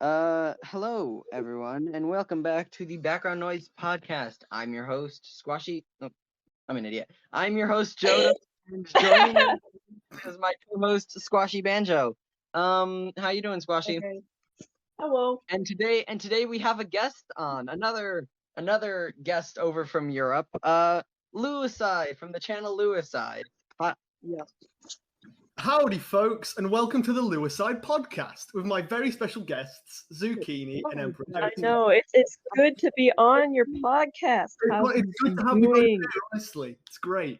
Hello everyone, and welcome back to the Background Noise Podcast. I'm your host, Squashy. Oh, I'm an idiot. I'm your host, Joda, and joining me is my co-host, Squashy Banjo. How you doing, Squashy? Okay. Hello. And today we have a guest on, another guest over from Europe, Louicide from the channel Louicide. Yeah. Howdy, folks, and welcome to the Louicide podcast with my very special guests, Zucchini and Emperor I Jason. know it's good to be on your podcast. How's It's good to have you on here, honestly. It's great.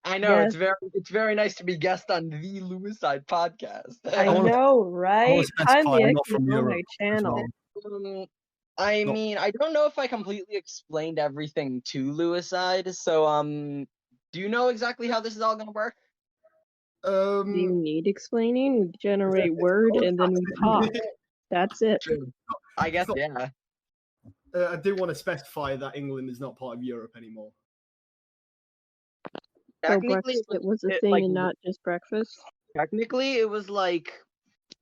I know Yes. it's very nice to be guest on the Louicide podcast. I know, right? specify Finally, I'm I not can from go on Europe my channel. I mean, I don't know if I completely explained everything to Louicide, so do you know exactly how this is all gonna work? Do you need explaining? We generate word and then we talk. That's it. True. I guess, yeah. I do want to specify that England is not part of Europe anymore. So Technically, Brexit was a it, thing like, and not just breakfast. technically, it was like,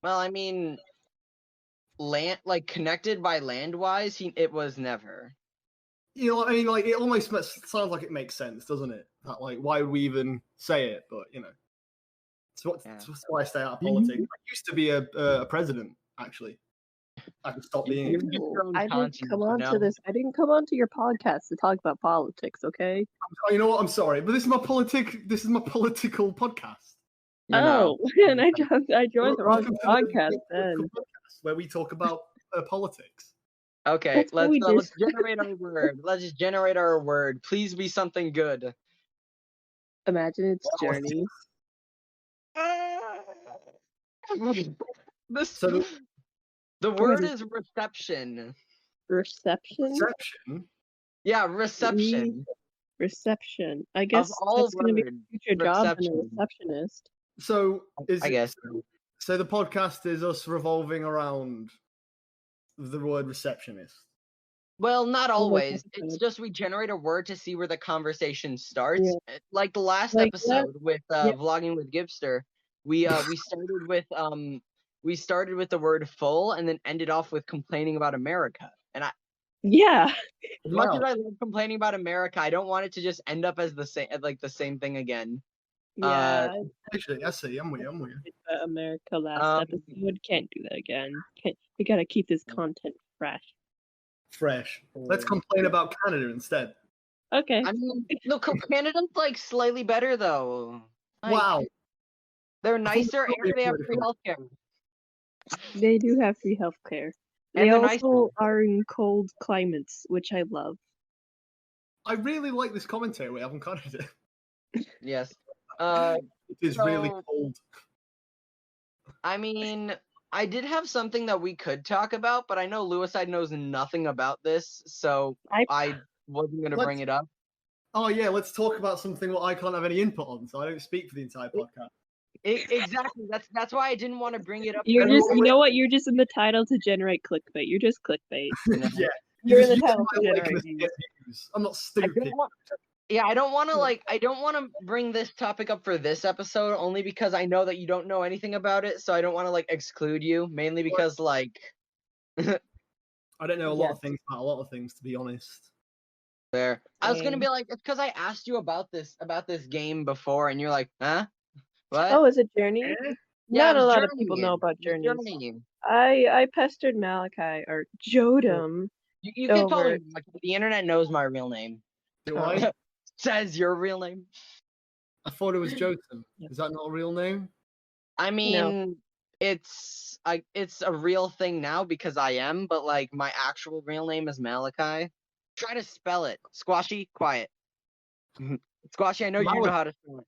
well, I mean, connected by land-wise, it was never. You know what I mean? Like, it almost sounds like it makes sense, doesn't it? That, like, why would we even say it? But, you know. That's why I stay out of politics. I used to be a president, actually. I could stop being. I didn't come on to this. I didn't come onto your podcast to talk about politics. Okay. You know what? I'm sorry, but this is my political podcast. Oh, and I joined the wrong podcast then. Where we talk about politics. Okay, That's what we let's generate our word. Let's just generate our word. Please be something good. Imagine it's Journey. The word is reception. Reception? Reception? Yeah, reception. Reception. I guess that's going to be a future job than a receptionist. So I guess. So the podcast is us revolving around the word receptionist. Well, not always. It's just we generate a word to see where the conversation starts. Yeah. Like the last episode with vlogging with Gibster, we started with the word full and then ended off with complaining about America. And as much as I love complaining about America, I don't want it to just end up as the same thing again. Yeah. Actually, I see. I'm with you. America last episode. Can't do that again. We gotta keep this content fresh. Let's complain about Canada instead. Okay. I mean, look, Canada's like slightly better though. Like, wow. They're nicer and they have free healthcare. They do have free healthcare. They also are in cold climates, which I love. I really like this commentary we have on Canada. Yes. It is really cold. I mean, I did have something that we could talk about, but I know Louicide knows nothing about this, so I wasn't going to bring it up. Oh yeah, let's talk about something what I can't have any input on, so I don't speak for the entire podcast. Exactly. That's why I didn't want to bring it up. You know what? You're just in the title to generate clickbait. You're just clickbait. Yeah. You're in the title to generate news. I'm not stupid. I don't want to bring this topic up for this episode only because I know that you don't know anything about it, so I don't want to exclude you, mainly because I don't know a lot of things about a lot of things, to be honest. There. I was going to be like, it's because I asked you about this game before and you're like, huh? What? Oh, is it Journey? Yeah, not a lot of people know about Journey. I pestered Malachi or Jodam. You can call him. The internet knows my real name. Do I? Says your real name. I thought it was Jotam. Is that not a real name? I mean, it's a real thing now because I am, but my actual real name is Malachi. Try to spell it. Squashy, quiet. Squashy, I know you know how to spell it.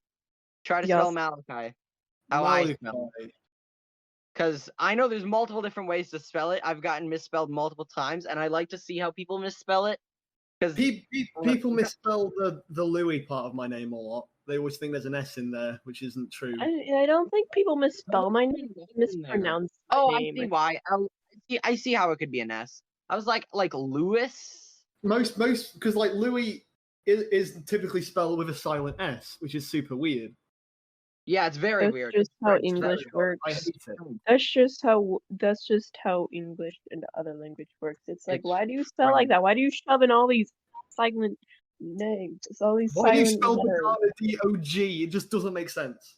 Try to spell Malachi. How I spell it. Because I know there's multiple different ways to spell it. I've gotten misspelled multiple times, and I like to see how people misspell it. Because people misspell the Louis part of my name a lot. They always think there's an S in there, which isn't true. I don't think people misspell my name. Mispronounce my name. I see why. I see how it could be an S. I was like Louis. Most because Louis is typically spelled with a silent S, which is super weird. Yeah, it's very That's weird. just how It's English very works. I hate it. That's just how English and other language works. It's like, It's why do you spell like that? Why do you shove in all these silent names? It's all these Why do you silent spell letters. banana D-O-G? It just doesn't make sense.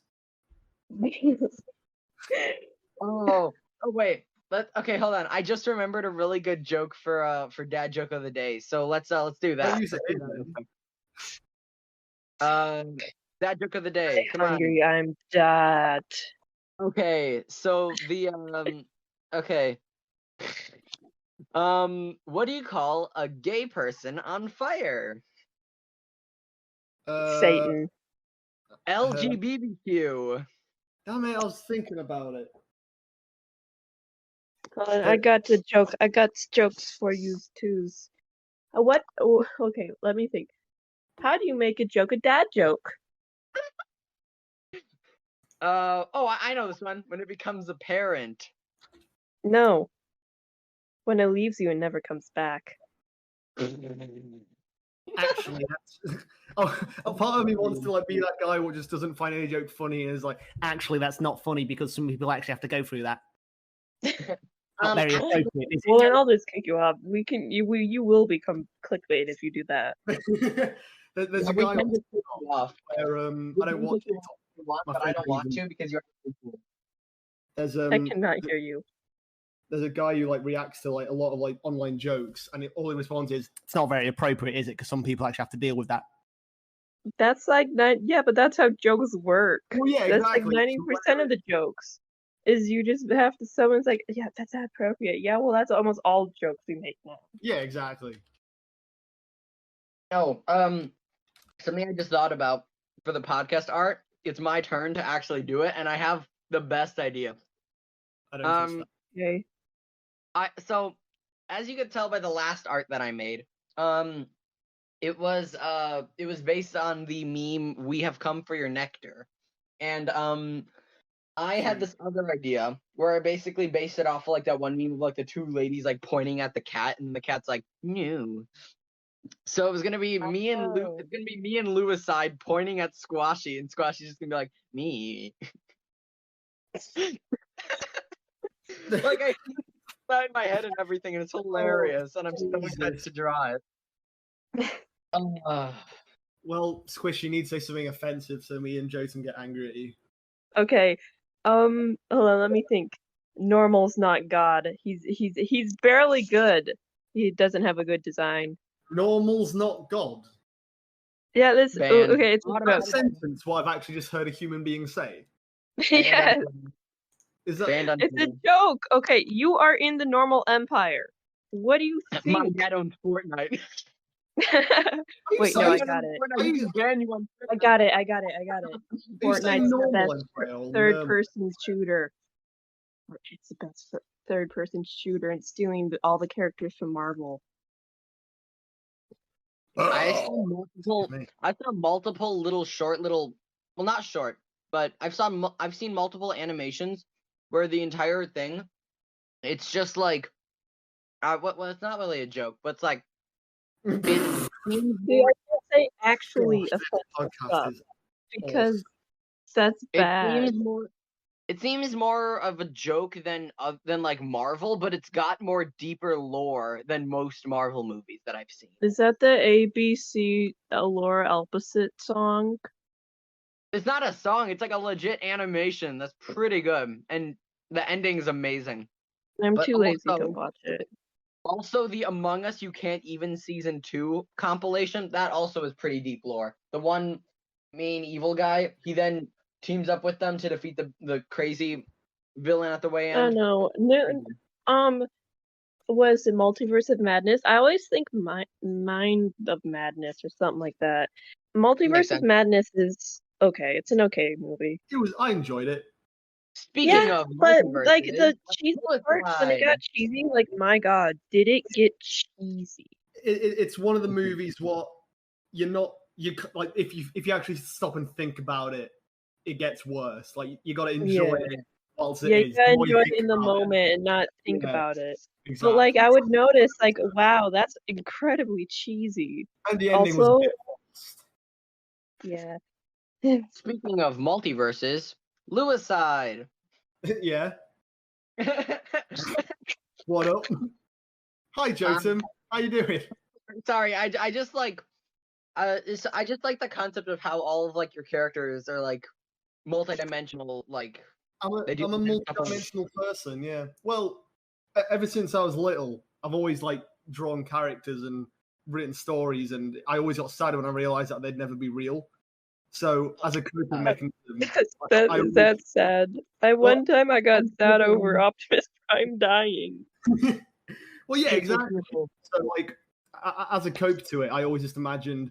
Oh wait. Okay, hold on. I just remembered a really good joke for dad joke of the day. So let's do Don't that. use it. Let's do that real quick. Dad joke of the day. Come on. Hungry, I'm that. Okay, so the okay. What do you call a gay person on fire? Satan. LGBTQ. Damn it, I was thinking about it. I got the joke. I got jokes for you too. What? Oh, okay, let me think. How do you make a joke a dad joke? I know this one. When it becomes apparent. No. When it leaves you and never comes back. Actually, that's a part of me wants to like be that guy who just doesn't find any joke funny and is like, actually, that's not funny because some people actually have to go through that. Not very appropriate, is Well, then I'll just kick you off. You will become clickbait if you do that. There's a guy on off. where I don't watch it. But I don't want to because you're. There's I cannot hear you. There's a guy who like reacts to like a lot of like online jokes, and all he responds is, "It's not very appropriate, is it? Because some people actually have to deal with that." That's like yeah, but that's how jokes work. Well, yeah, That's exactly. like 90% of the jokes. Is you just have to someone's like, yeah, that's not appropriate. Yeah, well, that's almost all jokes we make now. Yeah, exactly. No, something I just thought about for the podcast art. It's my turn to actually do it, and I have the best idea. I don't think so. Okay. So as you could tell by the last art that I made, it was based on the meme "We have come for your nectar," and I had this other idea where I basically based it off of, like that one meme of like the two ladies like pointing at the cat, and the cat's like no. So it was gonna be me and it's gonna be me and Louicide pointing at Squashy, and Squashy's just gonna be like me. Like I in my head and everything, and it's hilarious, and I'm so excited to draw it. Well, Squish, you need to say something offensive so me and Jotun get angry at you. Okay. Hold on, let me think. Normal's not God. He's barely good. He doesn't have a good design. Normal's not God. Yeah, this okay. It's that sentence what I've actually just heard a human being say. Yes. Is that? It's a joke. Okay, you are in the normal empire. What do you think? My dad owns Fortnite. Wait, no, I got it. I got it. Fortnite's the best third-person shooter. It's the best third-person shooter, and stealing all the characters from Marvel. I saw multiple little short, well, not short, but I've seen multiple animations where the entire thing, it's just like, well, it's not really a joke, but it's like, I can't say actually offensive stuff because that's bad. It seems more of a joke than like Marvel, but it's got more deeper lore than most Marvel movies that I've seen. Is that the ABC Laura Alpacet song? It's not a song. It's like a legit animation. That's pretty good, and the ending's amazing. I'm too lazy to watch it. Also, the Among Us You Can't Even Season 2 compilation, that also is pretty deep lore. The one main evil guy, he then teams up with them to defeat the crazy villain at the way end. Oh no. Was it Multiverse of Madness? I always think Mind of Madness or something like that. Multiverse of Madness is okay. It's an okay movie. I enjoyed it. Speaking of but like the cheesy part when it got cheesy, like my god, did it get cheesy? It's one of the movies what you like if you actually stop and think about it, it gets worse. Like you got to enjoy it whilst it is. You gotta enjoy it in the moment and not think about it. Exactly. But like I would notice, like, wow, that's incredibly cheesy. And the ending was yeah. Speaking of multiverses, Louicide. Yeah. What up? Hi, Jotum. How you doing? Sorry, I just like I just like the concept of how all of like your characters are like multidimensional. Like I'm a multi-dimensional person. Yeah. Well, ever since I was little, I've always like drawn characters and written stories, and I always got sad when I realized that they'd never be real. So, as a coping mechanism, that's sad. One time I got sad over Optimus Prime dying. Well, yeah, exactly. So, like, as a cope to it, I always just imagined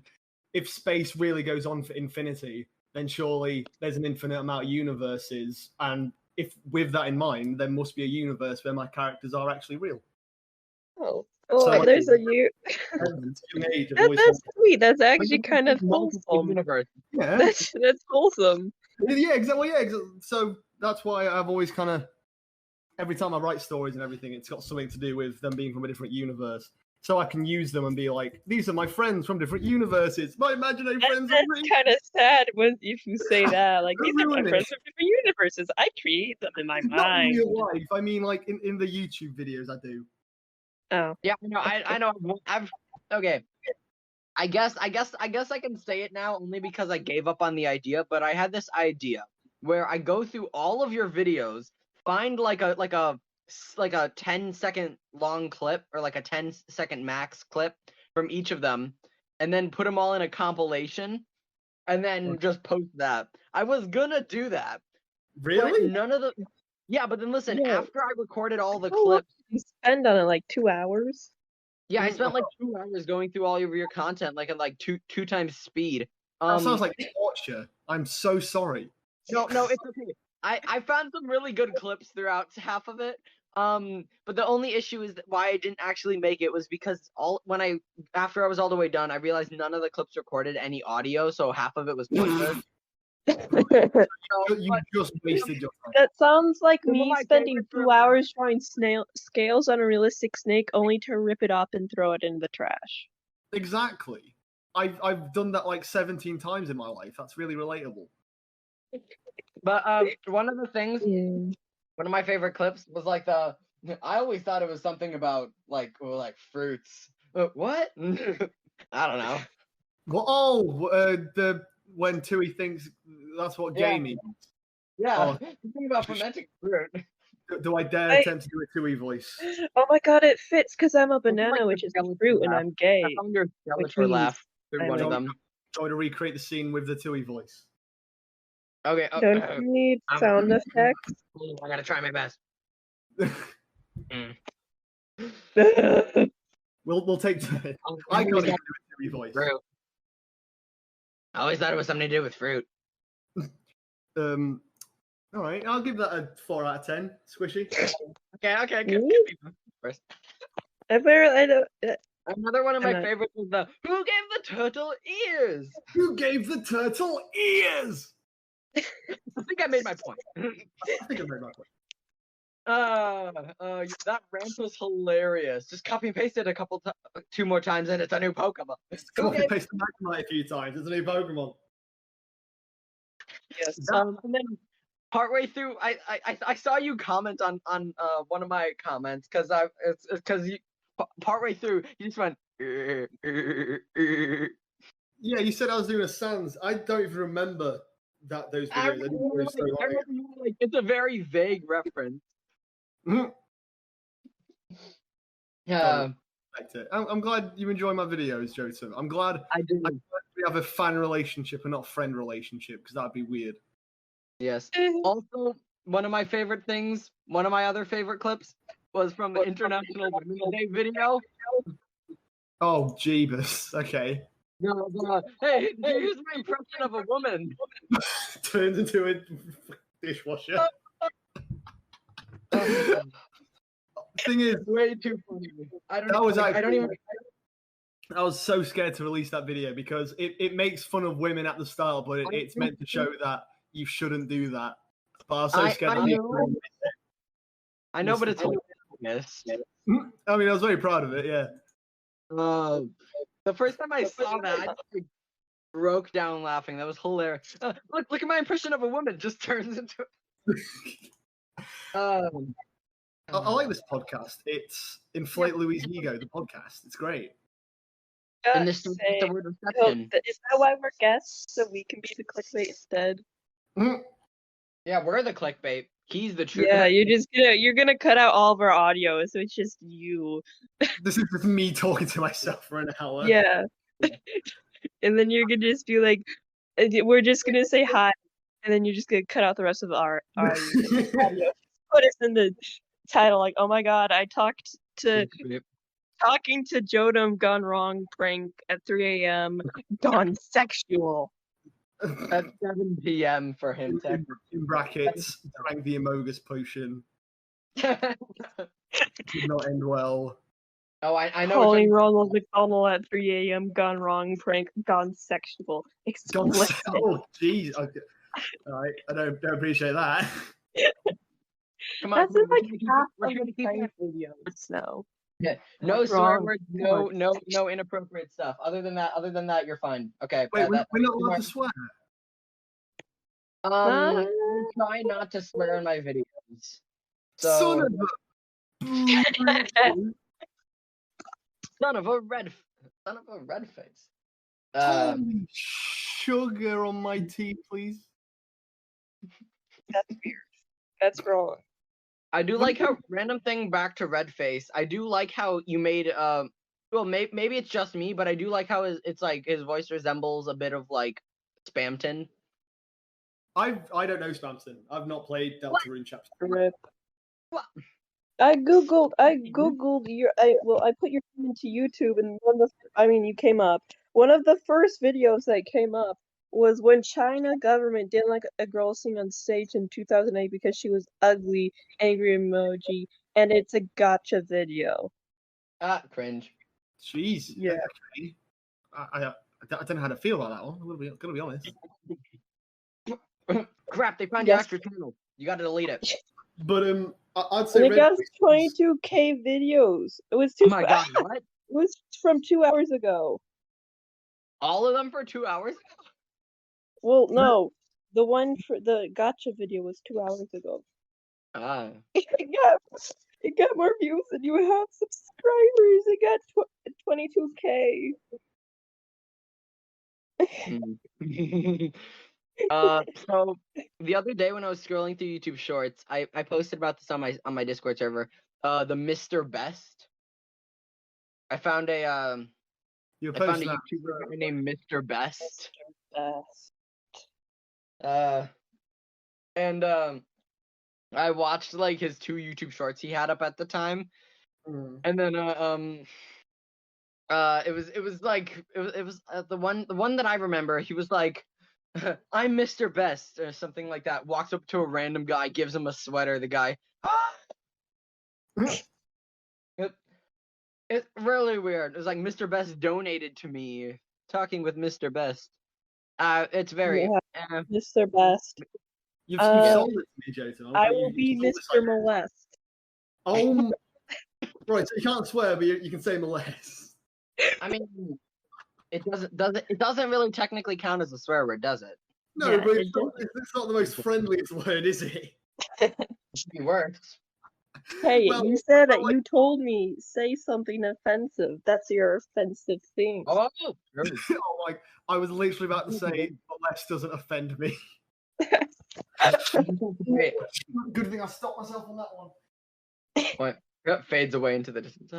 if space really goes on for infinity, then surely there's an infinite amount of universes, and if with that in mind, there must be a universe where my characters are actually real. Oh, well, so, there's a that's sweet. That's actually kind of wholesome. Yeah, that's wholesome. Yeah, exactly. Yeah, so that's why I've always kind of every time I write stories and everything, it's got something to do with them being from a different universe. So I can use them and be like, these are my friends from different universes. My imaginary friends. That's kind of sad if you say that. Like, these are my friends from different universes. I create them in my mind. Not in real life. I mean, like in the YouTube videos, I do. Oh. Yeah, I know. I've okay. I guess I can say it now only because I gave up on the idea. But I had this idea where I go through all of your videos, find like a 10-second long clip or like a 10-second max clip from each of them, and then put them all in a compilation, and then just post that. I was gonna do that. Really? None of the. Yeah, but then listen. After I recorded all the clips, you spend on it like 2 hours. Yeah, I spent like 2 hours going through all of your content, like at like two times speed. That sounds like torture. I'm so sorry. No, it's okay. I found some really good clips throughout half of it. But the only issue is that why I didn't actually make it was because after I was all the way done, I realized none of the clips recorded any audio, so half of it was pointless. You just wasted your time. That sounds like me spending 2 hours drawing scales on a realistic snake only to rip it up and throw it in the trash. Exactly. I've done that like 17 times in my life. That's really relatable. But one of the things, one of my favorite clips was like I always thought it was something about like fruits. What? I don't know. Well, when Tui thinks that's what gay means. Yeah, think about fermenting fruit. Do I dare attempt to do a Tui voice? Oh my god, it fits because I'm a banana, which is a fruit, and I'm gay. I found your skeleton laugh through one of them. Try to recreate the scene with the Tui voice. Okay. Don't you need sound effects? I gotta try my best. We'll take turns. I gotta do a Tui voice. Fruit. I always thought it was something to do with fruit. All right, I'll give that a 4 out of 10. Squishy. Okay. First. Another one of my favorites was the "Who gave the turtle ears?" Who gave the turtle ears? I think I made my point. That rant was hilarious. Just copy and paste it two more times, and it's a new Pokemon. Copy and paste the Magnemite a few times. It's a new Pokemon. Yes. And then partway through, I saw you comment on one of my comments because you partway through you just went. Yeah, you said I was doing a sans. I don't even remember those videos. I remember like it's a very vague reference. Yeah. I'm glad you enjoy my videos, Joseph. I'm glad we have a fan relationship and not a friend relationship, because that'd be weird. Yes. Also, one of my other favorite clips was from the International Women's Day video. Oh, Jeebus. Okay. Hey, here's my impression of a woman. Turns into a dishwasher. Thing is, way too funny. I was so scared to release that video because it makes fun of women at the start, but it's meant to show that you shouldn't do that. But I was so scared. I know, but it's hilarious. I mean, I was very proud of it. Yeah. The first time I saw that, broke down laughing. That was hilarious. Look at my impression of a woman. Just turns into. I like this podcast. It's Inflate Louis' Ego, the podcast. It's great. And this is the word reception. Is that why we're guests? So we can be the clickbait instead? Yeah, we're the clickbait. He's the truth. Yeah, you're gonna cut out all of our audio, so it's just you. This is just me talking to myself for an hour. Yeah. And then you're gonna just be like, we're just gonna say hi, and then you're just gonna cut out the rest of our audio. Put us in the title, like, oh my god, I talked to talking to Jodam gone wrong prank at 3 a.m. gone sexual. At 7 p.m. for him. In brackets, drank the Amogus potion. Did not end well. Oh, I know. Calling Ronald McDonald at 3 a.m. gone wrong prank gone sexual. Explicit. Oh, jeez. Okay. All right, I don't appreciate that. Come on, that's like half of the prank videos now. Yeah, no swear words, no inappropriate stuff. Other than that, you're fine. Okay. Wait, we're not allowed to swear. I try not to swear in my videos. So, son of a red face. Holy sugar on my tea, please. That's weird. That's wrong. I do like how random thing back to red face. I do like how you made well maybe it's just me, but I do like how it's like his voice resembles a bit of like Spamton. I don't know Spamton. I've not played Deltarune chapter. Rip. What? I googled your. I put your name into YouTube, and you came up. One of the first videos that came up was when China government didn't like a girl sing on stage in 2008 because she was ugly, angry emoji, and it's a gotcha video. Cringe. Jeez. Yeah. Okay. I don't know how to feel about that one. I'm gonna be honest. Crap! They found your extra channel. You got to delete it. But I'd say. And it got 22K videos. It was too. Oh my god! What? It was from 2 hours ago. All of them for 2 hours? Well, no. The one for the gotcha video was 2 hours ago. It got more views than you have subscribers. It got 22K. So the other day when I was scrolling through YouTube Shorts, I posted about this on my Discord server. The Mr. Best. I found a YouTuber named Mr. Best. And I watched like his 2 YouTube shorts he had up at the time, and then it was the one that I remember. He was like, "I'm Mr. Best" or something like that. Walks up to a random guy, gives him a sweater. The guy, it's really weird. It was like Mr. Best donated to me. Talking with Mr. Best. It's very Mr. Best. You've sold it to me, Jason. I will be Mr. Molest. Oh, right. So you can't swear, but you can say molest. I mean, it doesn't really technically count as a swear word, does it? No, yeah, but it's not the most friendliest word, is it? It should be worse. Hey, you said that you told me say something offensive. That's your offensive thing. Oh, I was literally about to say molest doesn't offend me. Good thing I stopped myself on that one. What? Yep, fades away into the distance.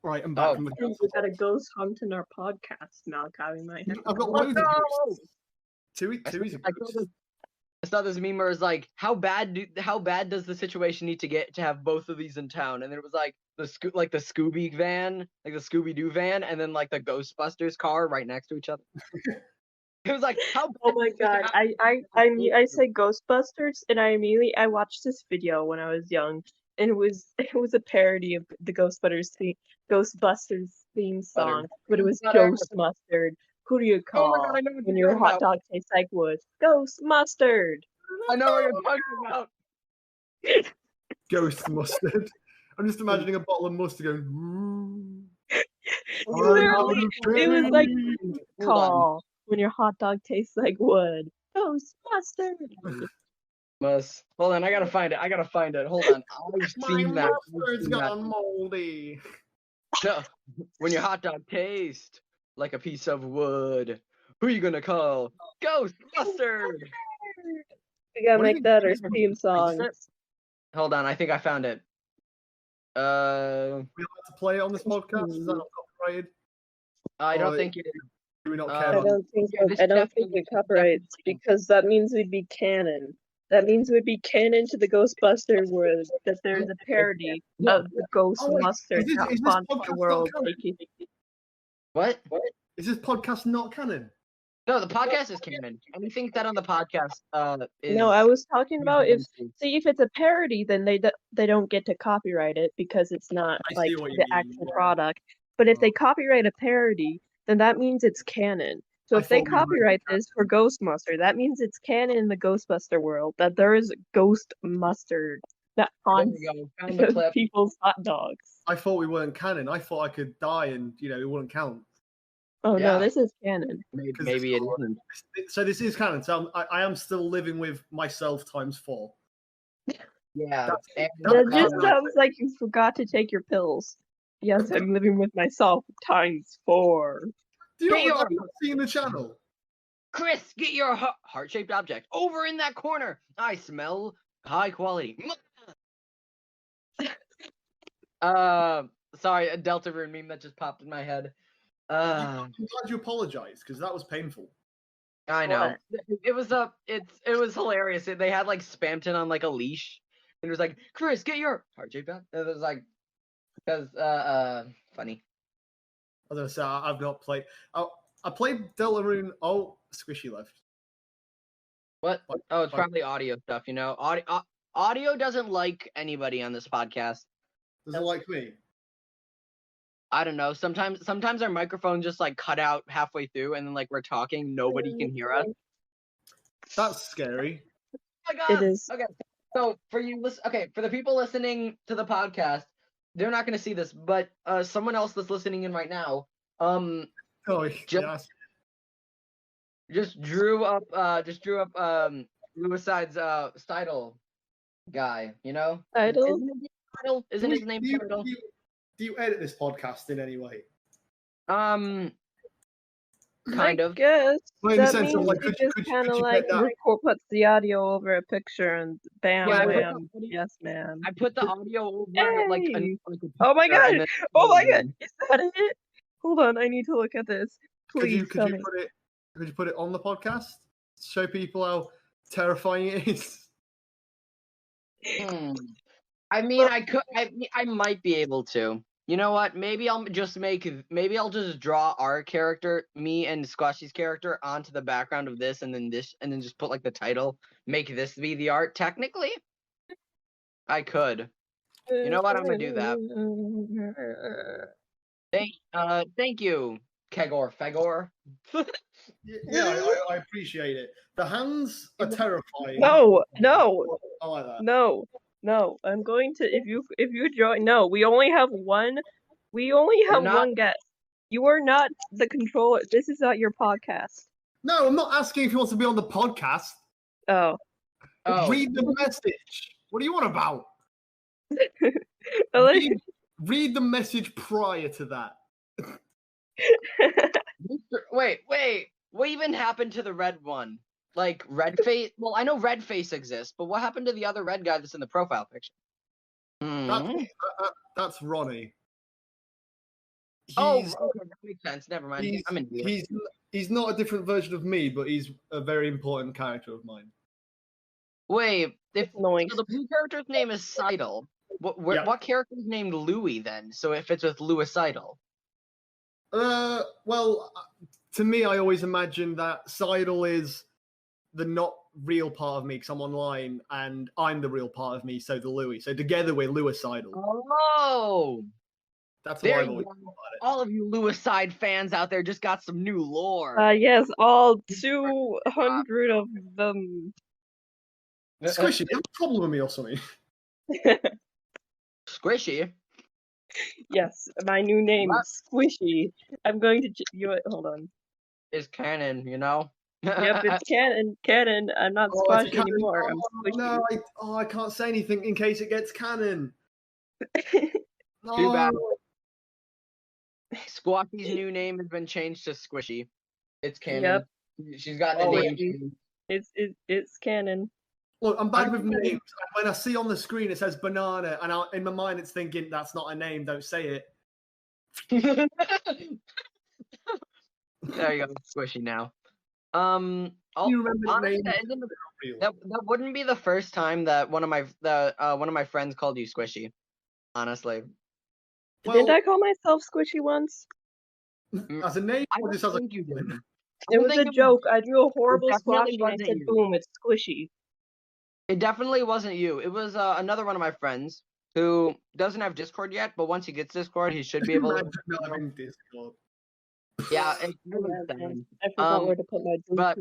Right, I'm back. We got a ghost hunt in our podcast, Malachi. We might have. I've got loads of ghosts. Two I saw this meme where it's like, how bad does the situation need to get to have both of these in town? And then it was like the Scooby van, like the Scooby-Doo van, and then like the Ghostbusters car right next to each other. It was like, how? Oh my god! I say Ghostbusters, and I watched this video when I was young, and it was a parody of the Ghostbusters theme song, but it was Ghost Mustard. Who do you call when your hot dog tastes like wood? Ghost Mustard. I know what you're talking about. Ghost Mustard. I'm just imagining a bottle of mustard going. Literally, it was like call when your hot dog tastes like wood. Ghost mustard. Hold on, I gotta find it. Hold on. I've seen that. Mustard's gone moldy. No, when your hot dog tastes like a piece of wood, who are you gonna call? Ghost mustard. We gotta make that our theme song. Hold on, I think I found it. We allowed to play it on this podcast? Is that not copyrighted? I don't think it is. Do we not care? I don't think it copyrights because that means we'd be canon. That means we'd be canon to the Ghostbusters world. That there's a parody of the Ghost Mustard world. What? Is this podcast not canon? No, the podcast is canon. Anything said on the podcast is... No, I was talking about if it's a parody, then they don't get to copyright it because it's not like the actual product. But if they copyright a parody, then that means it's canon. So if they copyright this for Ghost Mustard, that means it's canon in the Ghostbuster world that there is Ghost Mustard that haunts people's hot dogs. I thought we weren't canon. I thought I could die and it wouldn't count. Oh no, this is canon. Maybe it isn't. So this is canon. So I am still living with myself times 4. Yeah. That just sounds like you forgot to take your pills. Yes, I'm living with myself times 4. Do you know what? I've not seen the channel. Chris, get your heart-shaped object over in that corner. I smell high quality. Sorry, a Deltarune meme that just popped in my head. I'm glad you apologized because that was painful. I know. It was hilarious. They had like Spamton on like a leash, and it was like, Chris, get your heart-shaped object. It was like, because funny. I was gonna say I've not played. I played Deltarune. Oh, Squishy left. What? Oh, it's probably audio stuff. Audio doesn't like anybody on this podcast. Doesn't like me. I don't know. Sometimes our microphones just like cut out halfway through, and then like we're talking, nobody can hear us. That's scary. Oh my God. It is. Okay, so for the people listening to the podcast, they're not going to see this, but someone else that's listening in right now, just drew up Louicide's Seidel guy. Seidel? Isn't his name Seidel? Do you edit this podcast in any way? Kind of. Guess. Well, That means he just kind of like puts the audio over a picture and bam, bam, yes, man. I put the audio over like a oh my God! Oh my God! Is that it? Hold on, I need to look at this. Please could you put it on the podcast? Show people how terrifying it is. I mean, I might be able to. You know what? Maybe I'll just draw our character, me and Squashy's character, onto the background of this, and then just put like the title. Make this be the art. Technically, I could. You know what? I'm gonna do that. Thank you, Kegor Fegor. Yeah, I appreciate it. The hands are terrifying. No. I like that. No, I'm going to if you join. No, we only have one. We only have one guest. You are not the controller. This is not your podcast. No, I'm not asking if you want to be on the podcast. Oh. Read the message. What do you want about? Read the message prior to that. Wait. What even happened to the red one? Like red face? Well, I know red face exists, but what happened to the other red guy that's in the profile picture? That's Ronnie. Okay, that makes sense. Never mind. I'm in here. He's not a different version of me, but he's a very important character of mine. Wait, so the blue character's name is Seidel. What character is named Louis then? So if it's with Louicidal. Well, to me, I always imagine that Seidel is the not real part of me because I'm online, and I'm the real part of me, so the Louis. So together we're Louicidal. Oh! That's what I've always thought about it. All of you Louicide fans out there just got some new lore. Yes, all 200 of them. Squishy, you have a problem with me or something? Squishy? Yes, my new name What? is Squishy. I'm going to hold on. Is canon, you know? Yep, it's canon. I'm not Squashy anymore. I'm Squishy. No, I can't say anything in case it gets canon. No. Too bad. Squashy's new name has been changed to Squishy. It's canon. Yep. She's gotten a name change. It's canon. Look, I'm bad with names. When I see on the screen it says banana, and in my mind it's thinking that's not a name. Don't say it. There you go, Squishy now. You remember honestly, the name? That wouldn't be the first time that one of my friends called you Squishy. Honestly. Well, didn't I call myself Squishy once? As a name, or just as a you did. It was a joke. I drew a horrible squash and I said, "Boom, it's Squishy." It definitely wasn't you. It was another one of my friends who doesn't have Discord yet, but once he gets Discord, he should be able to. Having Discord. Yeah, I forgot where to put my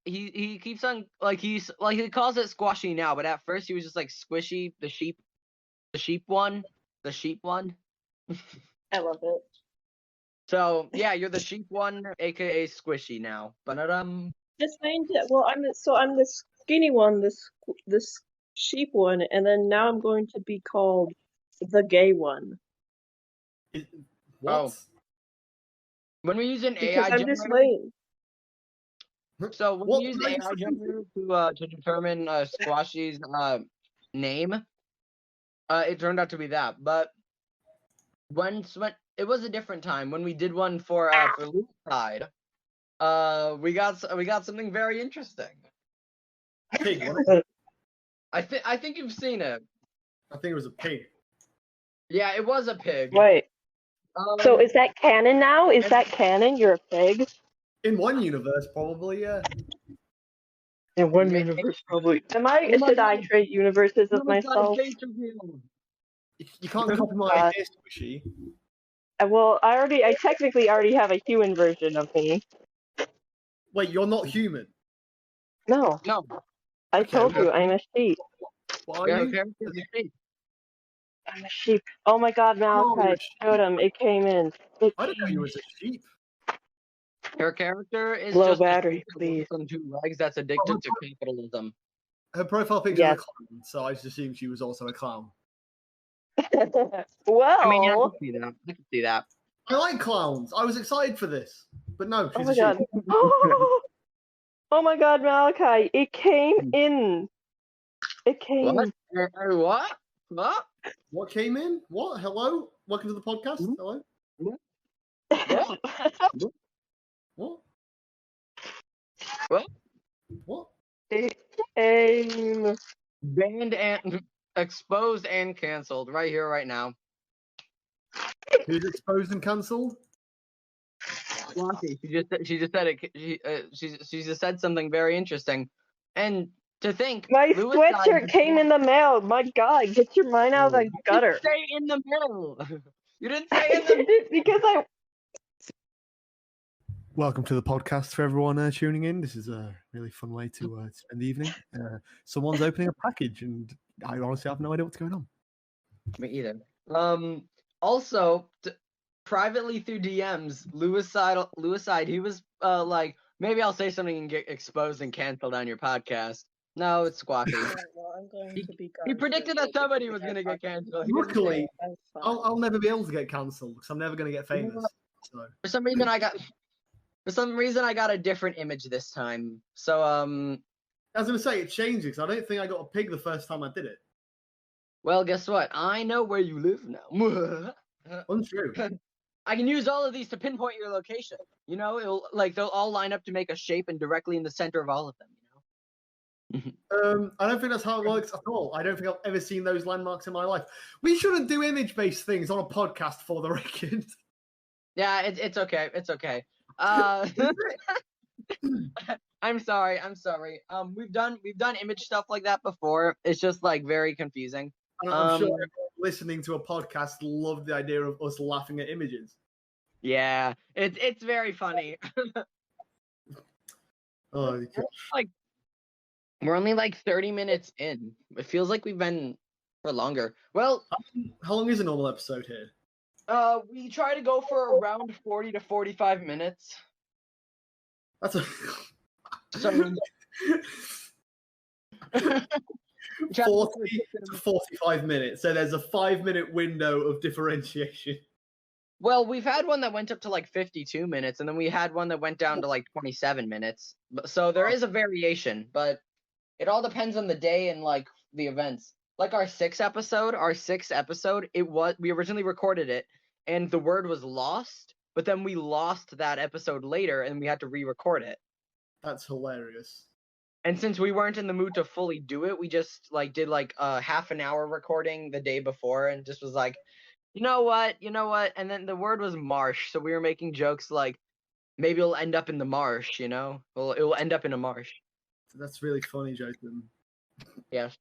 he keeps on he calls it Squashy now, but at first he was just like Squishy, the sheep one. I love it. So yeah, you're the sheep one, aka Squishy now. But just well, I'm the skinny one, this sheep one, and then now I'm going to be called the gay one. What? Oh. When we use an because AI I'm generator, just lame. So when we use the AI generator to determine Squashy's name, it turned out to be that. But when it was a different time when we did one for Louicide, we got something very interesting. Pig. I think you've seen it. I think it was a pig. Yeah, it was a pig. Wait. So is that canon now? Is that canon? You're a pig? In one universe, probably, yeah. In one universe, probably. Should I trade universes of myself? You can't copy my idea, Squishy. Well, I technically already have a human version of me. Wait, you're not human? No. I told you, I'm a sheep. What are you? I'm a sheep. Oh my god, Malachi, showed him. It came in. I didn't know you was a sheep. Her character is low just battery, please. From 2 legs that's addicted to capitalism. Her profile picture is a clown, so I just assumed she was also a clown. Well, I mean, yeah, I can see that. I like clowns. I was excited for this, but no, she's a sheep. Oh my god, Malachi! It came in. It came. What? What? What came in? What? Hello? Welcome to the podcast. Hello? What? What? It came. Banned and exposed and canceled right here, right now. Who's exposed and cancelled? She just said it. She just said something very interesting, and to think my sweatshirt came in the mail. My God, get your mind out of the gutter. You didn't say in the mail. You didn't say in the because I. Welcome to the podcast for everyone tuning in. This is a really fun way to spend the evening. Someone's opening a package, and I honestly have no idea what's going on. Me either. Also, privately through DMs, Louicide, he was like, maybe I'll say something and get exposed and canceled on your podcast. No, it's Squashy. Well, I'm going to be he predicted that somebody was going to get canceled. Luckily, I'll never be able to get canceled because I'm never going to get famous. So. For some reason, I got a different image this time. So, I was going to say, it changes because I don't think I got a pig the first time I did it. Well, guess what? I know where you live now. Untrue. I can use all of these to pinpoint your location. You know, they'll all line up to make a shape and directly in the center of all of them. You know. I don't think that's how it works at all. I don't think I've ever seen those landmarks in my life. We shouldn't do image-based things on a podcast for the record. Yeah, it's okay. It's okay. I'm sorry. We've done image stuff like that before. It's just like very confusing. I'm sure everyone listening to a podcast loved the idea of us laughing at images. Yeah, it's very funny. Oh, We're only like 30 minutes in. It feels like we've been for longer. Well, how long is a normal episode here? We try to go for around 40 to 45 minutes. That's a So 40 to 45 minutes. So there's a 5-minute window of differentiation. Well, we've had one that went up to like 52 minutes, and then we had one that went down to like 27 minutes. So there is a variation, but it all depends on the day and like the events. Like our sixth episode, we originally recorded it, and the word was lost, but then we lost that episode later, and we had to re-record it. That's hilarious. And since we weren't in the mood to fully do it, we just like did like a half an hour recording the day before, and just was like, you know what? And then the word was marsh, so we were making jokes like, maybe it'll end up in the marsh, it will end up in a marsh. That's really funny, Jotham. Yes.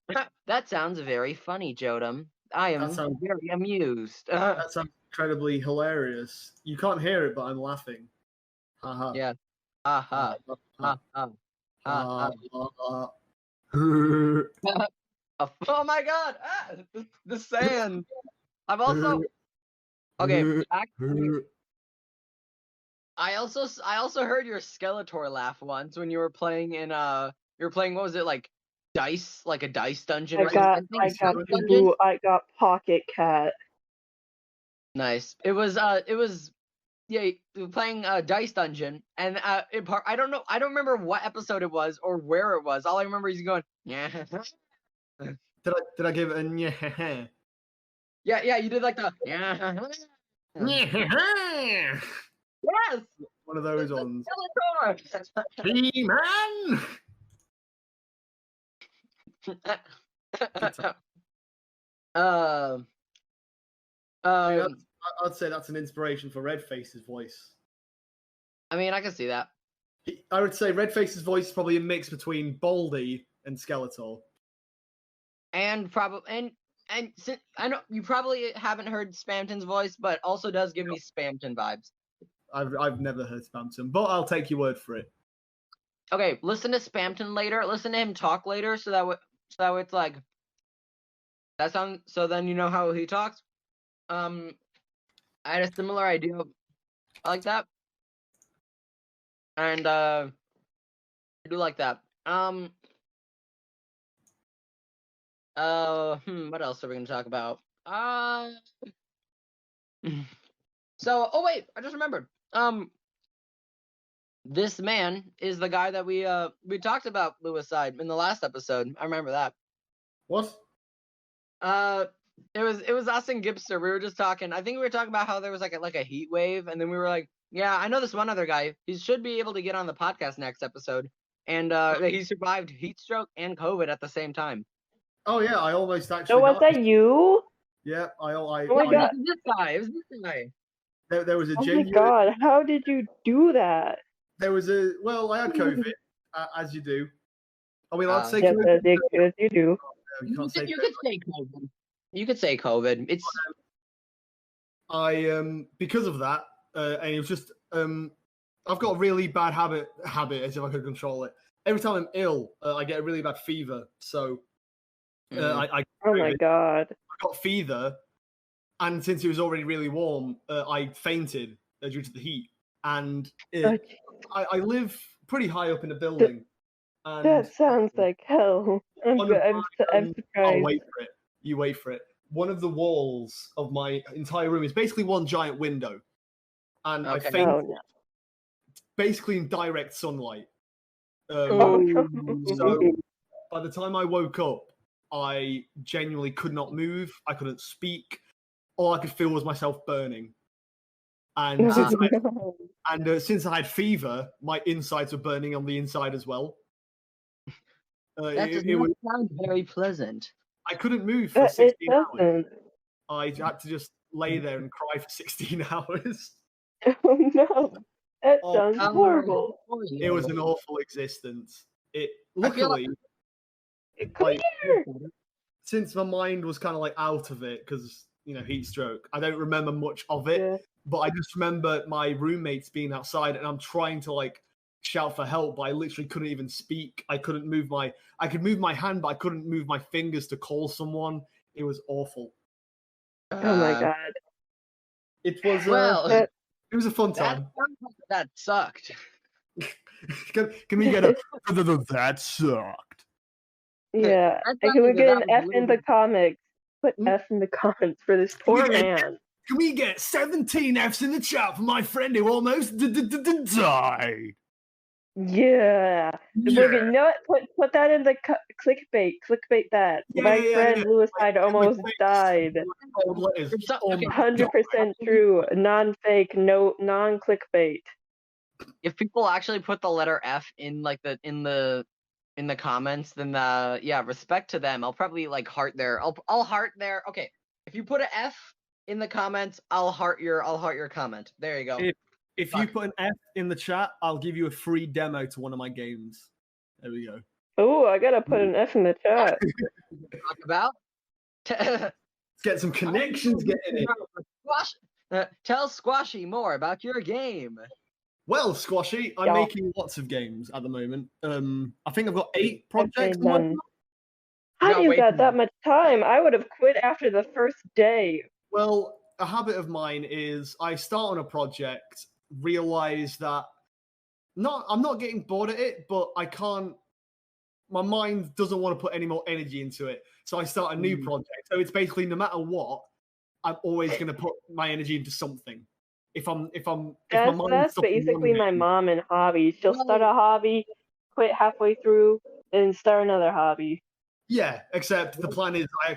That sounds very funny, Jodam. I am very amused. That sounds incredibly hilarious. You can't hear it, but I'm laughing. Haha. Yeah. Ha ha. Ha ha. Ha ha. Oh my god! The sand. I've also okay. I also heard your Skeletor laugh once when you were playing in what was it, like dice, like a dice dungeon? I got Pocket Cat. Nice. It was yeah, we were playing dice dungeon, and I don't remember what episode it was or where it was. All I remember is going, yeah. Did I give it a yeah? Yeah, you did like the yeah. Yes! One of those ones. Skeletor! He-Man! I'd say that's an inspiration for Redface's voice. I mean, I can see that. I would say Redface's voice is probably a mix between Baldy and Skeletor. And probably I know you probably haven't heard Spamton's voice, but also does give me Spamton vibes. I've never heard Spamton, but I'll take your word for it. Okay, listen to Spamton later. Listen to him talk later, so that it's like that sound. So then you know how he talks. I had a similar idea like that, and I do like that. What else are we gonna talk about? So, oh wait, I just remembered. This man is the guy that we talked about Louicide in the last episode. I remember that. What? It was us and Gipster. We were just talking. I think we were talking about how there was like a heat wave, and then we were like, yeah, I know this one other guy. He should be able to get on the podcast next episode, and he survived heat stroke and COVID at the same time. Oh yeah, I almost actually. Oh, was that you? Yeah, oh my god, it was this guy. There was a genuine. Oh my god, how did you do that? There was I had COVID, as you do. Are we allowed to say yes, COVID? Yes, you do. You could say COVID. You could say COVID. It's. Because of that, and it was just I've got a really bad habit as if I could control it. Every time I'm ill, I get a really bad fever. So I oh my god, I got fever, and since it was already really warm, I fainted due to the heat. And I live pretty high up in a building. And that sounds like hell. I'm surprised. Oh, wait for it. You wait for it. One of the walls of my entire room is basically one giant window. And I fainted basically in direct sunlight. So by the time I woke up, I genuinely could not move. I couldn't speak. All I could feel was myself burning. And since I had fever, my insides were burning on the inside as well. That does not sound very pleasant. I couldn't move for 16 hours. I had to just lay there and cry for 16 hours. Oh no, that sounds horrible. It was an awful existence. Luckily, since my mind was kind of like out of it because heat stroke, I don't remember much of it. Yeah. But I just remember my roommates being outside, and I'm trying to shout for help, but I literally couldn't even speak. I could move my hand, but I couldn't move my fingers to call someone. It was awful. Oh my god. It was Well, it was a fun time. That sucked. Can we get a that sucked? Yeah. Can we get an F in the comics? Put F in the comments for this poor man. Can we get 17 Fs in the chat for my friend who almost died? Yeah. Logan, no, put that in the clickbait. Clickbait that. My friend Louicide almost died. 100% true. Non-fake, non-clickbait. If people actually put the letter F in like in the comments, then yeah, respect to them. I'll probably like heart their I'll heart their okay. If you put an F in the comments, I'll heart your comment. There you go. If you put an F in the chat, I'll give you a free demo to one of my games. There we go. Oh, I gotta put an F in the chat. Talk about. Let's get some connections getting in. Tell Squashy more about your game. Well, Squashy, I'm making lots of games at the moment. I think I've got 8 projects. How do you got that much time? I would have quit after the first day. Well, a habit of mine is I start on a project, realize that I'm not getting bored at it, but I can't. My mind doesn't want to put any more energy into it, so I start a new project. So it's basically no matter what, I'm always going to put my energy into something. If that's basically my mom and hobby. She'll start a hobby, quit halfway through, and start another hobby. Yeah, except the plan is I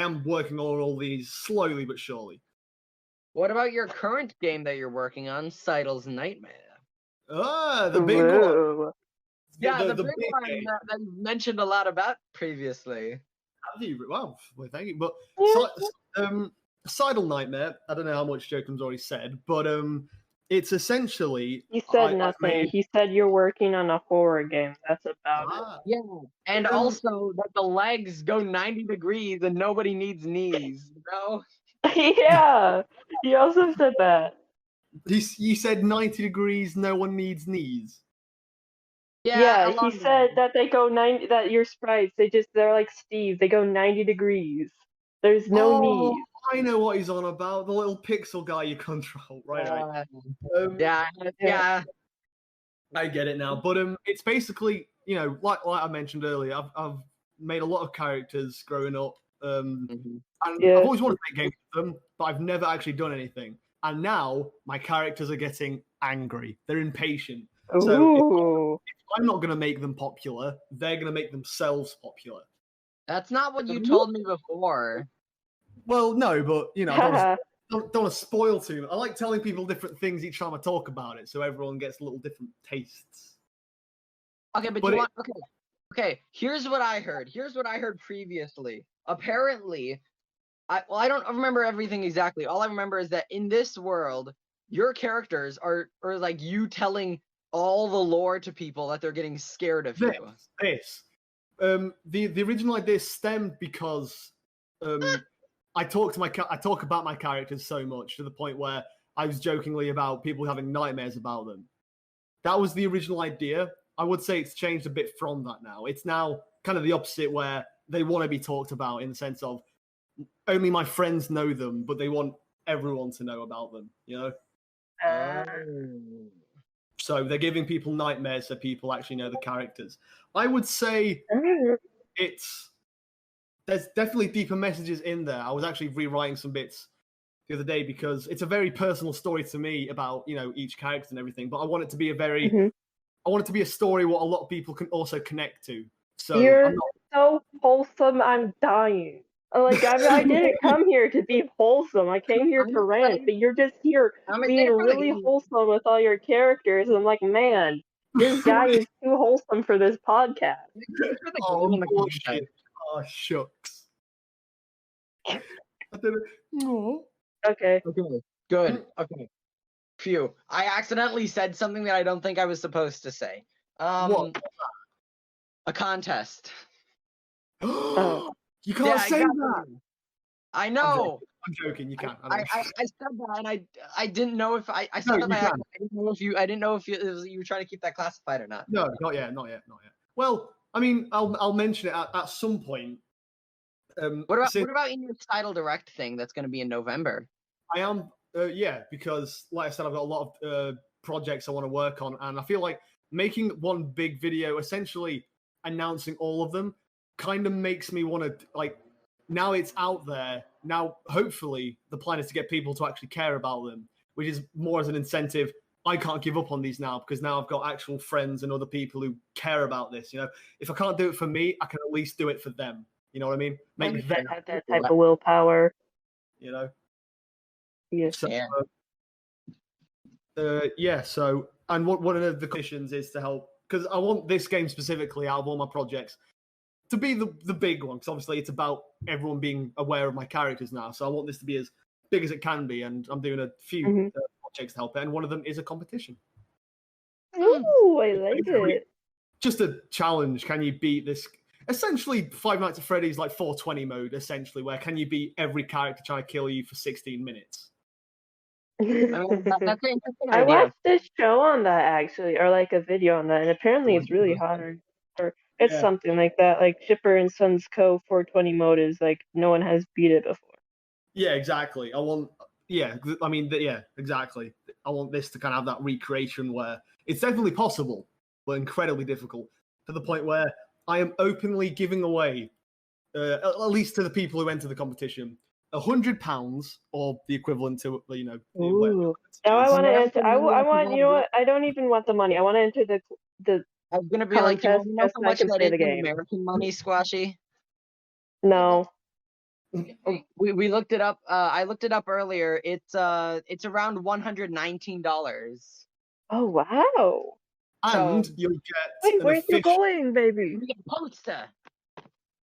am working on all these slowly but surely. What about your current game that you're working on, Seidel's Nightmare? Ah, the big one. Yeah, the big one that you mentioned a lot about previously. Have you? Wow, well, thank you. But Seidel Nightmare, I don't know how much Jokem's already said, but it's essentially... He said nothing. He said you're working on a horror game. That's about it. Yeah, and also that the legs go 90 degrees and nobody needs knees, you know? Yeah, he also said that. You said 90 degrees, no one needs knees. Yeah, he said that they go 90. That your sprites, they're like Steve. They go 90 degrees. There's no knees. I know what he's on about. The little pixel guy you control, right? Yeah. I get it now, but it's basically like I mentioned earlier. I've made a lot of characters growing up, and I've always wanted to make games with them, but I've never actually done anything. And now my characters are getting angry. They're impatient. Ooh. So if I'm not going to make them popular, they're going to make themselves popular. That's not what you told me before. Well, no, but I don't want to spoil too much. I like telling people different things each time I talk about it, so everyone gets little different tastes. Okay, but okay. Here's what I heard. Here's what I heard previously. Apparently, I don't remember everything exactly. All I remember is that in this world, your characters are like you telling all the lore to people that they're getting scared of you. The original idea stemmed because I talk about my characters so much to the point where I was jokingly about people having nightmares about them. That was the original idea. I would say it's changed a bit from that now. It's now kind of the opposite, where they want to be talked about in the sense of only my friends know them, but they want everyone to know about them, So they're giving people nightmares so people actually know the characters. I would say there's definitely deeper messages in there. I was actually rewriting some bits the other day because it's a very personal story to me about, each character and everything. But I want it to be I want it to be a story what a lot of people can also connect to. So you're so wholesome, I'm dying. Like I didn't come here to be wholesome. I came here to rant, but you're just here being really wholesome with all your characters. And I'm like, man, this guy is too wholesome for this podcast. Bullshit. Oh, shucks. Okay. Good. Okay. Phew. I accidentally said something that I don't think I was supposed to say. What? A contest. You can't say that. I know. I'm joking. You can. I said that, and I didn't know if I said that by accident. I didn't know if you were trying to keep that classified or not. No, not yet. Well, I mean, I'll mention it at some point. What about in your title direct thing that's going to be in November? I am, because like I said, I've got a lot of projects I want to work on, and I feel like making one big video, essentially announcing all of them, kind of makes me want to, like, now it's out there. Now, hopefully, the plan is to get people to actually care about them, which is more as an incentive. I can't give up on these now because now I've got actual friends and other people who care about this. You know, if I can't do it for me, I can at least do it for them. You know what I mean? Make them have that type of willpower. You know. Yes. So, yeah. So, and one of the conditions is to help, because I want this game specifically out of all my projects to be the big one. Because obviously it's about everyone being aware of my characters now. So I want this to be as big as it can be, and I'm doing a few projects to help it, and one of them is a competition. Ooh, I like it. Just a challenge. Can you beat this? Essentially, Five Nights at Freddy's like 420 mode. Essentially, where can you beat every character trying to kill you for 16 minutes? That's an interesting I idea. watched this show on that actually, or like a video on that, and apparently it's really hard. Or it's something like that. Like Shipper and Sons Co. 420 mode is like no one has beat it before. Yeah, exactly. Exactly. I want this to kind of have that recreation where it's definitely possible, but incredibly difficult, to the point where I am openly giving away, at least to the people who enter the competition, £100 or the equivalent to, you know. Ooh. Now I want to enter. I want. You know what? I don't even want the money. I want to enter the. I was gonna be like, do you want to know how much that is in American money, Squashy? No. We looked it up. I looked it up earlier. It's around $119. Oh wow! And So, you'll get. Wait, where's you going, baby? Poster.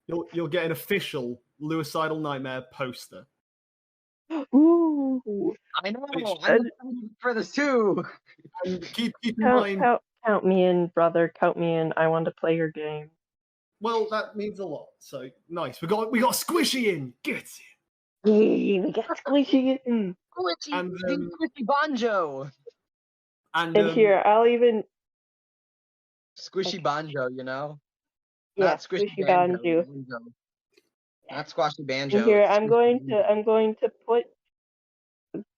You'll get an official Louicidal Nightmare poster. Ooh! I know. I'm for this too. And keep in mind. Count me in, brother. Count me in. I want to play your game. Well, that means a lot. So nice. We got Squishy in. Get it. Yay! We got Squishy in. Squishy Banjo. And here, I'll even Squishy Banjo. You know. Yeah, not Squishy Banjo. Not Squashy Banjo. And here, I'm going to put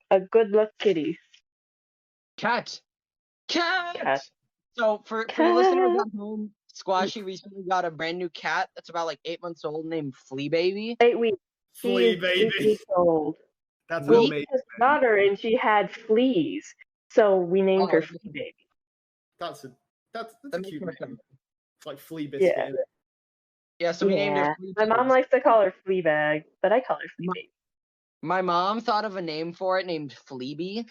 a good luck kitty. Cat. So for listeners at home, Squashy recently got a brand new cat that's about like 8 months old, named Flea Baby. 8 weeks. Flea Baby. 8 weeks old. That's amazing. His daughter, and she had fleas, so we named her Flea Baby. That's a cute name. It's like Flea Biscuit. Yeah, so we named her Flea My mom likes to call her Fleabag, but I call her Flea Baby. My mom thought of a name for it named Fleeby.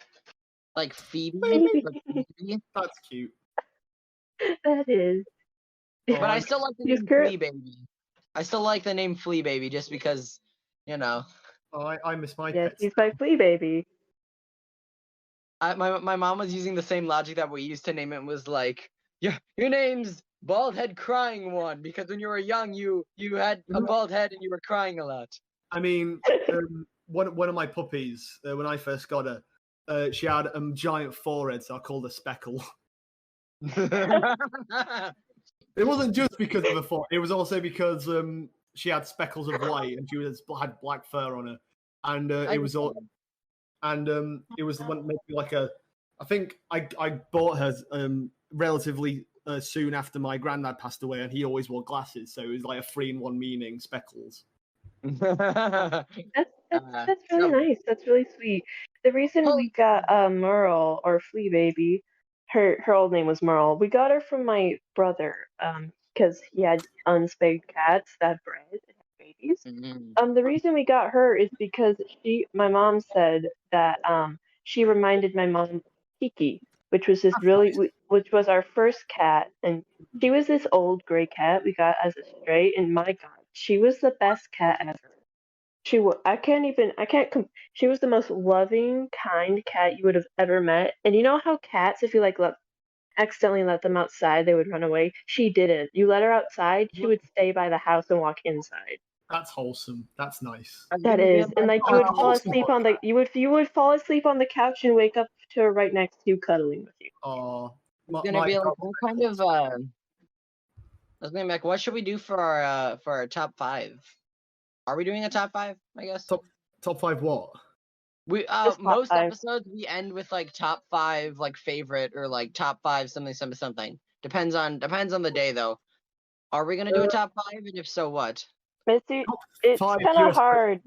Like Phoebe. That's cute. That is. But I still like the name Flea Baby. I still like the name Flea Baby just because, you know. Oh, I miss my pets. Yeah, she's my Flea Baby. My mom was using the same logic that we used to name it. Was like, your name's Bald Head Crying One, because when you were young, you had a bald head and you were crying a lot. I mean, one of my puppies, when I first got her, she had a giant forehead, so I called her Speckle. It wasn't just because of the forehead; it was also because she had speckles of white and she had black fur on her, and it was all, and it was maybe like a. I think I bought her relatively soon after my granddad passed away, and he always wore glasses, so it was like a 3-in-1 meaning, Speckles. That's really nice. That's really sweet. The reason we got Merle, or Flea Baby, her old name was Merle. We got her from my brother, because he had unspayed cats that bred and had babies. Mm-hmm. The reason we got her is because my mom said that she reminded my mom of Kiki, which was which was our first cat, and she was this old gray cat we got as a stray, and my God, she was the best cat ever. She was the most loving, kind cat you would have ever met. And you know how cats, if you accidentally let them outside, they would run away? She didn't. You let her outside, she would stay by the house and walk inside. That's wholesome. That's nice. That is, and like you would fall asleep on the you would fall asleep on the couch and wake up to her right next to you, cuddling with you. Oh, it's gonna be like what kind of I was gonna be like, what should we do for our top 5? Are we doing a top 5? I guess. Top 5 what? We most episodes we end with like top 5 like favorite or like top 5 something. Depends on the day though. Are we gonna do a top 5, and if so, what? It's kind of hard.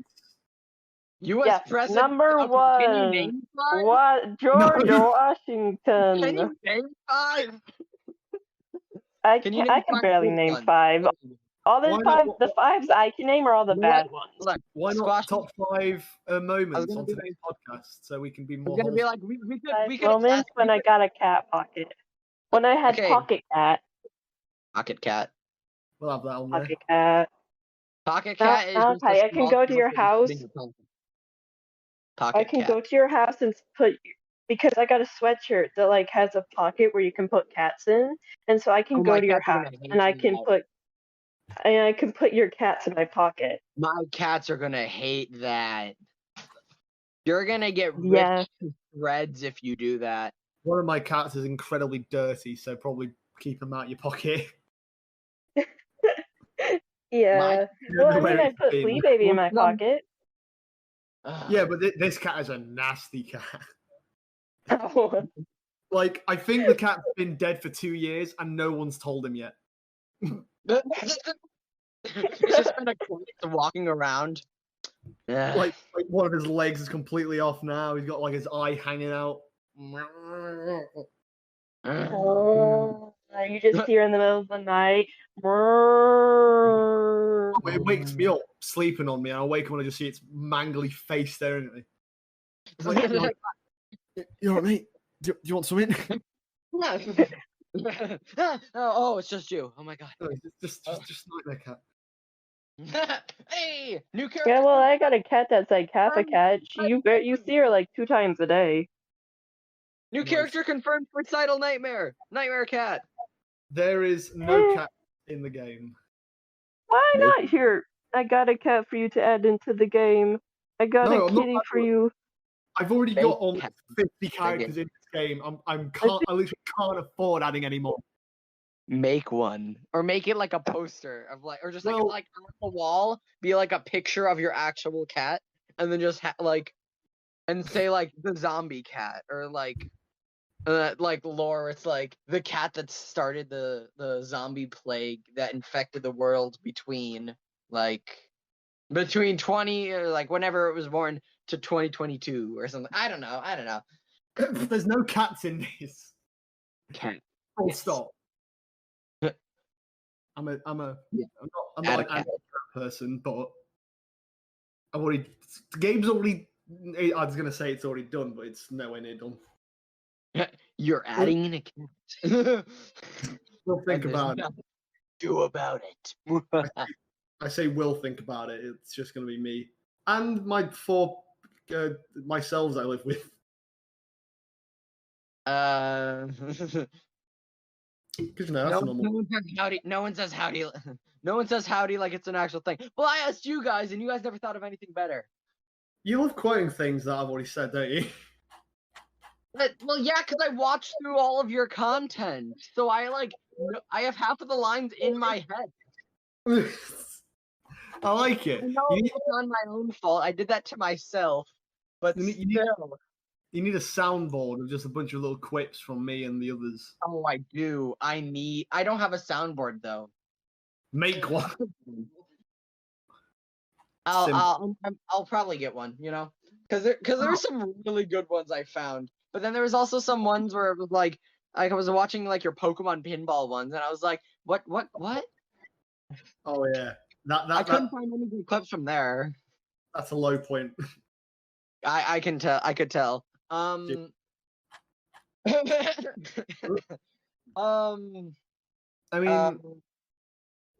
U.S. president number 1. Can you name 5? What? George Washington. Can you name 5? I can barely name 5. All the 5s I can name are all the bad ones. Look, why not top 5 moments on today's podcast so we can be more? Gonna be like we could moments when I got a cat pocket. When I had Pocket Cat. Pocket Cat. We'll have that on there. Pocket Cat. Pocket Cat is just I can go to your house. Pocket I can cat. go to your house and because I got a sweatshirt that like has a pocket where you can put cats in, and so I can go to your house and I can put your cats in my pocket. My cats are gonna hate that. You're gonna get ripped to shreds if you do that. One of my cats is incredibly dirty, so probably keep them out your pocket. Yeah. Well, I mean, I put Flea Baby in my pocket. Yeah, but this cat is a nasty cat. Oh. Like, I think the cat's been dead for 2 years and no one's told him yet. It's just been walking around. Like one of his legs is completely off now. He's got like his eye hanging out. Oh, you just hear in the middle of the night. It wakes me up, sleeping on me, and I wake up and I just see its mangly face staring at me. Like, you all right, mate? Do you want something? Oh, it's just you. Oh my god. No, just nightmare cat. Hey, new character. Yeah, well, I got a cat that's like half a cat. You see her like 2 times a day. New character confirmed for Recital Nightmare. Nightmare cat. There is no cat in the game. Why not? Here, I got a cat for you to add into the game. I got a kitty for you. I've already got almost 50 characters in this game. I literally can't afford adding any more. Make one, or make it like a poster of like, or just like on the wall, be like a picture of your actual cat, and then just and say like the zombie cat, or like lore. It's like the cat that started the zombie plague that infected the world between 20 or like whenever it was born to 2022 or something. I don't know. There's no cats in this. Cat. Full stop. I'm not an animal person, but the game's already. I was gonna say it's already done, but it's nowhere near done. You're adding in a cat. We'll think about it. Do about it. I say we'll think about it. It's just gonna be me and my 4 myself I live with. Because no one says howdy. No one says howdy like it's an actual thing. Well, I asked you guys, and you guys never thought of anything better. You love quoting things that I've already said, don't you? Well, yeah, because I watched through all of your content, so I have half of the lines in my head. I like it. I know it's on my own fault. I did that to myself, but still. You need a soundboard of just a bunch of little quips from me and the others. Oh, I do. I don't have a soundboard though. Make one. I'll probably get one. You know, because there's some really good ones I found. But then there was also some ones where it was like I was watching like your Pokemon pinball ones, and I was like, what? Oh yeah, I couldn't find any good clips from there. That's a low point. I can tell. I could tell. I mean,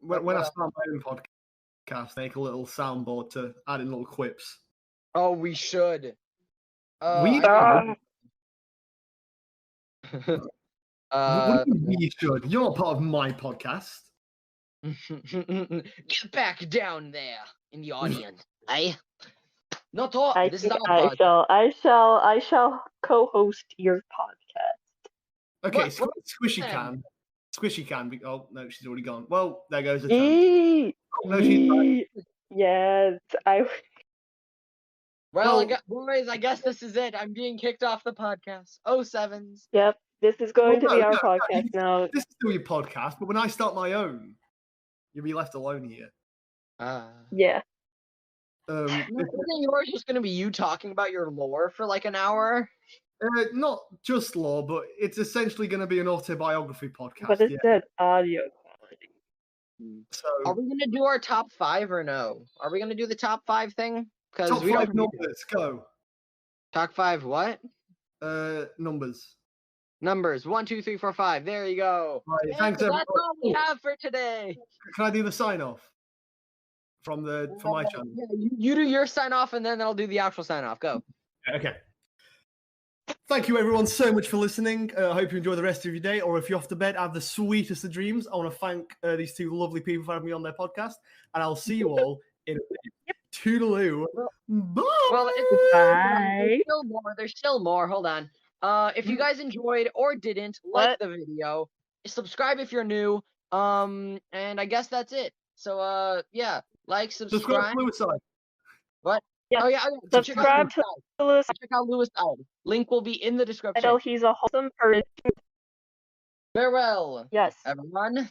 when I start my own podcast, make a little soundboard to add in little quips. Oh, we should. We should. You're not part of my podcast. Get back down there in the audience, eh? Not all. I This is think our podcast. I shall co-host your podcast. Okay, What Squishy then? can. Squishy can. Oh no, she's already gone. Well, there goes the chance. Oh, no, she's back. Yes, Well, boys, I guess this is it. I'm being kicked off the podcast. 07s. Yep, this is going to be our No, podcast now. This is still your podcast, but when I start my own, you'll be left alone here. Yeah. Yours just going to be you talking about your lore for like an hour? Not just lore, but it's essentially going to be an autobiography podcast. But it's said audio quality. So, are we going to do our top 5 or no? Are we going to do the top 5 thing? Top 5 numbers, go. Top 5 what? Numbers. Numbers 1, 2, 3, 4, 5. There you go. Right, thanks, everyone. That's all we have for today. Can I do the sign off from my channel? Yeah, you do your sign off, and then I'll do the actual sign off. Go. Okay. Thank you, everyone, so much for listening. I hope you enjoy the rest of your day, or if you're off to bed, have the sweetest of dreams. I want to thank these two lovely people for having me on their podcast, and I'll see you all in a bit. Toodaloo. Bye. Well, bye. There's still more. Hold on. If you guys enjoyed or didn't like the video, subscribe if you're new. And I guess that's it. So yeah, like, subscribe. To Louicide. What? Yeah. Oh yeah. Subscribe to Louicide. Check out Louicide. Link will be in the description. I know he's a wholesome person. Farewell. Yes. Everyone.